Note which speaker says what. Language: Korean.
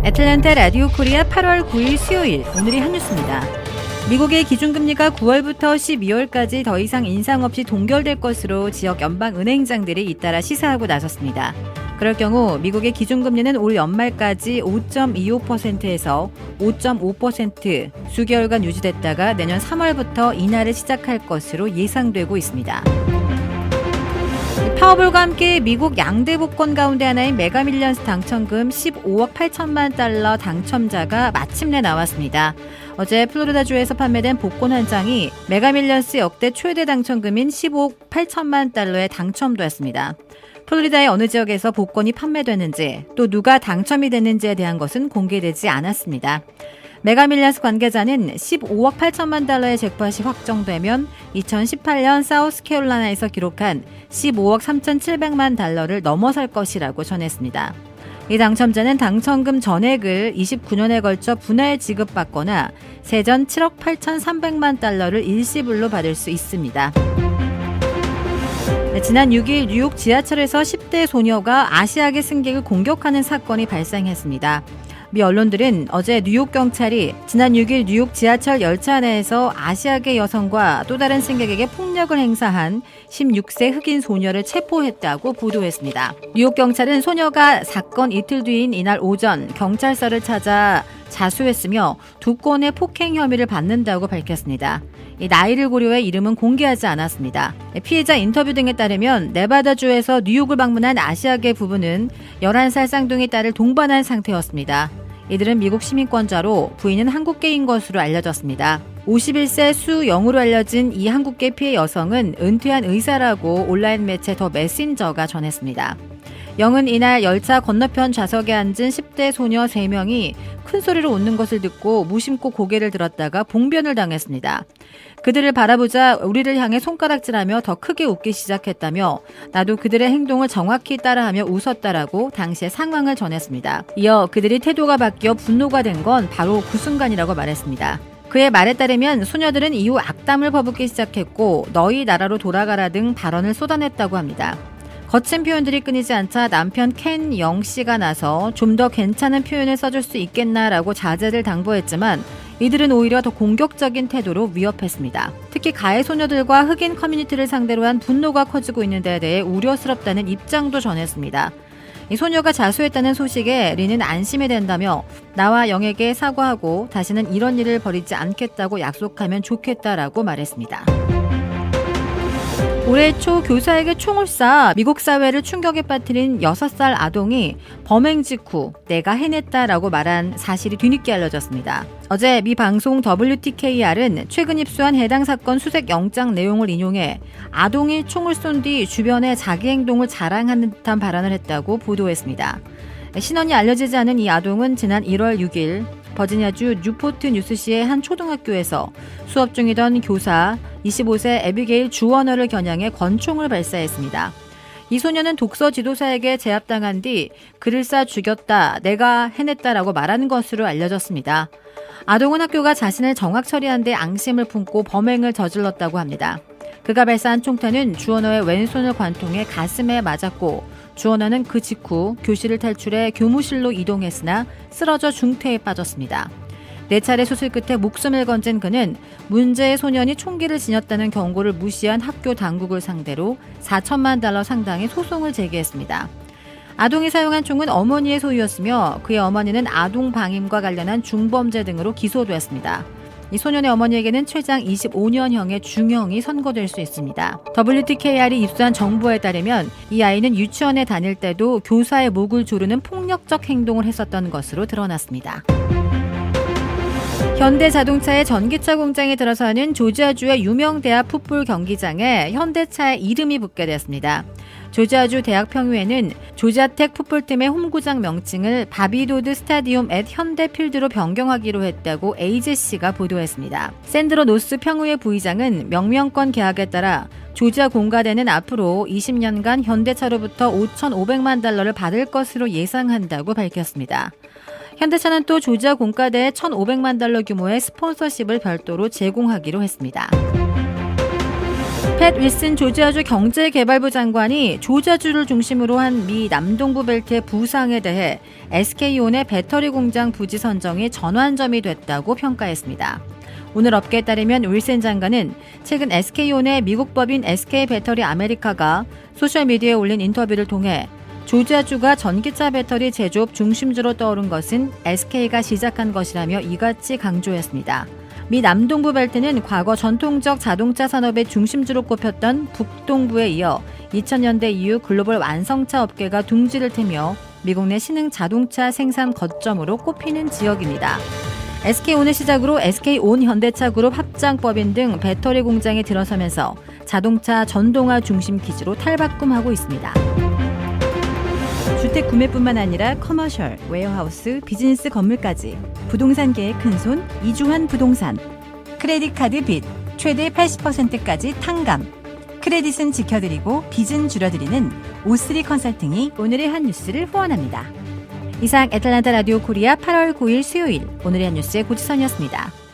Speaker 1: 애틀랜타 라디오 코리아 8월 9일 수요일, 오늘의 한 뉴스입니다. 미국의 기준금리가 9월부터 12월까지 더 이상 인상 없이 동결될 것으로 지역 연방은행장들이 잇따라 시사하고 나섰습니다. 그럴 경우 미국의 기준금리는 올 연말까지 5.25%에서 5.5% 수개월간 유지됐다가 내년 3월부터 인하를 시작할 것으로 예상되고 있습니다. 파워볼과 함께 미국 양대 복권 가운데 하나인 메가밀리언스 당첨금 15억 8천만 달러 당첨자가 마침내 나왔습니다. 어제 플로리다주에서 판매된 복권 한 장이 메가밀리언스 역대 최대 당첨금인 15억 8천만 달러에 당첨되었습니다. 플로리다의 어느 지역에서 복권이 판매됐는지 또 누가 당첨이 됐는지에 대한 것은 공개되지 않았습니다. 메가밀리언스 관계자는 15억 8천만 달러의 잭팟이 확정되면 2018년 사우스캐롤라이나에서 기록한 15억 3,700만 달러를 넘어설 것이라고 전했습니다. 이 당첨자는 당첨금 전액을 29년에 걸쳐 분할 지급받거나 세전 7억 8,300만 달러를 일시불로 받을 수 있습니다. 지난 6일 뉴욕 지하철에서 10대 소녀가 아시아계 승객을 공격하는 사건이 발생했습니다. 미 언론들은 어제 뉴욕 경찰이 지난 6일 뉴욕 지하철 열차 내에서 아시아계 여성과 또 다른 승객에게 폭력을 행사한 16세 흑인 소녀를 체포했다고 보도했습니다. 뉴욕 경찰은 소녀가 사건 이틀 뒤인 이날 오전 경찰서를 찾아 자수했으며 2건의 폭행 혐의를 받는다고 밝혔습니다. 이 나이를 고려해 이름은 공개하지 않았습니다. 피해자 인터뷰 등에 따르면 네바다주에서 뉴욕을 방문한 아시아계 부부는 11살 쌍둥이 딸을 동반한 상태였습니다. 이들은 미국 시민권자로 부인은 한국계인 것으로 알려졌습니다. 51세 수영으로 알려진 이 한국계 피해 여성은 은퇴한 의사라고 온라인 매체 더 메신저가 전했습니다. 영은 이날 열차 건너편 좌석에 앉은 10대 소녀 3명이 큰 소리로 웃는 것을 듣고 무심코 고개를 들었다가 봉변을 당했습니다. 그들을 바라보자 우리를 향해 손가락질하며 더 크게 웃기 시작했다며 나도 그들의 행동을 정확히 따라하며 웃었다라고 당시의 상황을 전했습니다. 이어 그들이 태도가 바뀌어 분노가 된 건 바로 그 순간이라고 말했습니다. 그의 말에 따르면 소녀들은 이후 악담을 퍼붓기 시작했고 너희 나라로 돌아가라 등 발언을 쏟아냈다고 합니다. 거친 표현들이 끊이지 않자 남편 켄 영 씨가 나서 좀 더 괜찮은 표현을 써줄 수 있겠나라고 자제를 당부했지만 이들은 오히려 더 공격적인 태도로 위협했습니다. 특히 가해 소녀들과 흑인 커뮤니티를 상대로 한 분노가 커지고 있는 데 대해 우려스럽다는 입장도 전했습니다. 이 소녀가 자수했다는 소식에 리는 안심이 된다며 나와 영에게 사과하고 다시는 이런 일을 벌이지 않겠다고 약속하면 좋겠다라고 말했습니다. 올해 초 교사에게 총을 쏴 미국 사회를 충격에 빠뜨린 6살 아동이 범행 직후 내가 해냈다라고 말한 사실이 뒤늦게 알려졌습니다. 어제 미 방송 WTKR은 최근 입수한 해당 사건 수색 영장 내용을 인용해 아동이 총을 쏜 뒤 주변에 자기 행동을 자랑하는 듯한 발언을 했다고 보도했습니다. 신원이 알려지지 않은 이 아동은 지난 1월 6일 버지니아주 뉴포트 뉴스시의 한 초등학교에서 수업 중이던 교사 25세 애비게일 주워너를 겨냥해 권총을 발사했습니다. 이 소녀는 독서 지도사에게 제압당한 뒤 그를 쏴 죽였다, 내가 해냈다라고 말하는 것으로 알려졌습니다. 아동은 학교가 자신을 정확 처리한 데 앙심을 품고 범행을 저질렀다고 합니다. 그가 발사한 총탄은 주워너의 왼손을 관통해 가슴에 맞았고 주원아는 그 직후 교실을 탈출해 교무실로 이동했으나 쓰러져 중태에 빠졌습니다. 4차례 수술 끝에 목숨을 건진 그는 문제의 소년이 총기를 지녔다는 경고를 무시한 학교 당국을 상대로 4천만 달러 상당의 소송을 제기했습니다. 아동이 사용한 총은 어머니의 소유였으며 그의 어머니는 아동 방임과 관련한 중범죄 등으로 기소됐습니다. 이 소년의 어머니에게는 최장 25년형의 중형이 선고될 수 있습니다. WTKR이 입수한 정보에 따르면 이 아이는 유치원에 다닐 때도 교사의 목을 조르는 폭력적 행동을 했었던 것으로 드러났습니다. 현대자동차의 전기차 공장에 들어서는 조지아주의 유명 대학 풋볼 경기장에 현대차의 이름이 붙게 되었습니다. 조지아주 대학 평유에는 조지아텍 풋볼팀의 홈구장 명칭을 바비도드 스타디움 앳 현대필드로 변경하기로 했다고 AJC가 보도했습니다. 샌드로 노스 평유의 부의장은 명명권 계약에 따라 조지아 공가대는 앞으로 20년간 현대차로부터 5,500만 달러를 받을 것으로 예상한다고 밝혔습니다. 현대차는 또 조지아 공가대에 1,500만 달러 규모의 스폰서십을 별도로 제공하기로 했습니다. 팻 윌슨 조지아주 경제개발부 장관이 조지아주를 중심으로 한 미 남동부 벨트의 부상에 대해 SK온의 배터리 공장 부지 선정이 전환점이 됐다고 평가했습니다. 오늘 업계에 따르면 윌슨 장관은 최근 SK온의 미국 법인 SK배터리 아메리카가 소셜미디어에 올린 인터뷰를 통해 조지아주가 전기차 배터리 제조업 중심지로 떠오른 것은 SK가 시작한 것이라며 이같이 강조했습니다. 미 남동부 벨트는 과거 전통적 자동차 산업의 중심지로 꼽혔던 북동부에 이어 2000년대 이후 글로벌 완성차 업계가 둥지를 트며 미국 내 신흥 자동차 생산 거점으로 꼽히는 지역입니다. SK온을 시작으로 SK온 현대차 그룹 합장법인 등 배터리 공장에 들어서면서 자동차 전동화 중심 기지로 탈바꿈하고 있습니다. 주택 구매뿐만 아니라 커머셜, 웨어하우스, 비즈니스 건물까지 부동산계의 큰손 이주환 부동산. 크레딧 카드 빚 최대 80%까지 탕감. 크레딧은 지켜드리고 빚은 줄여드리는 O3 컨설팅이 오늘의 한 뉴스를 후원합니다. 이상 애틀랜타 라디오 코리아 8월 9일 수요일 오늘의 한 뉴스의 고지선이었습니다.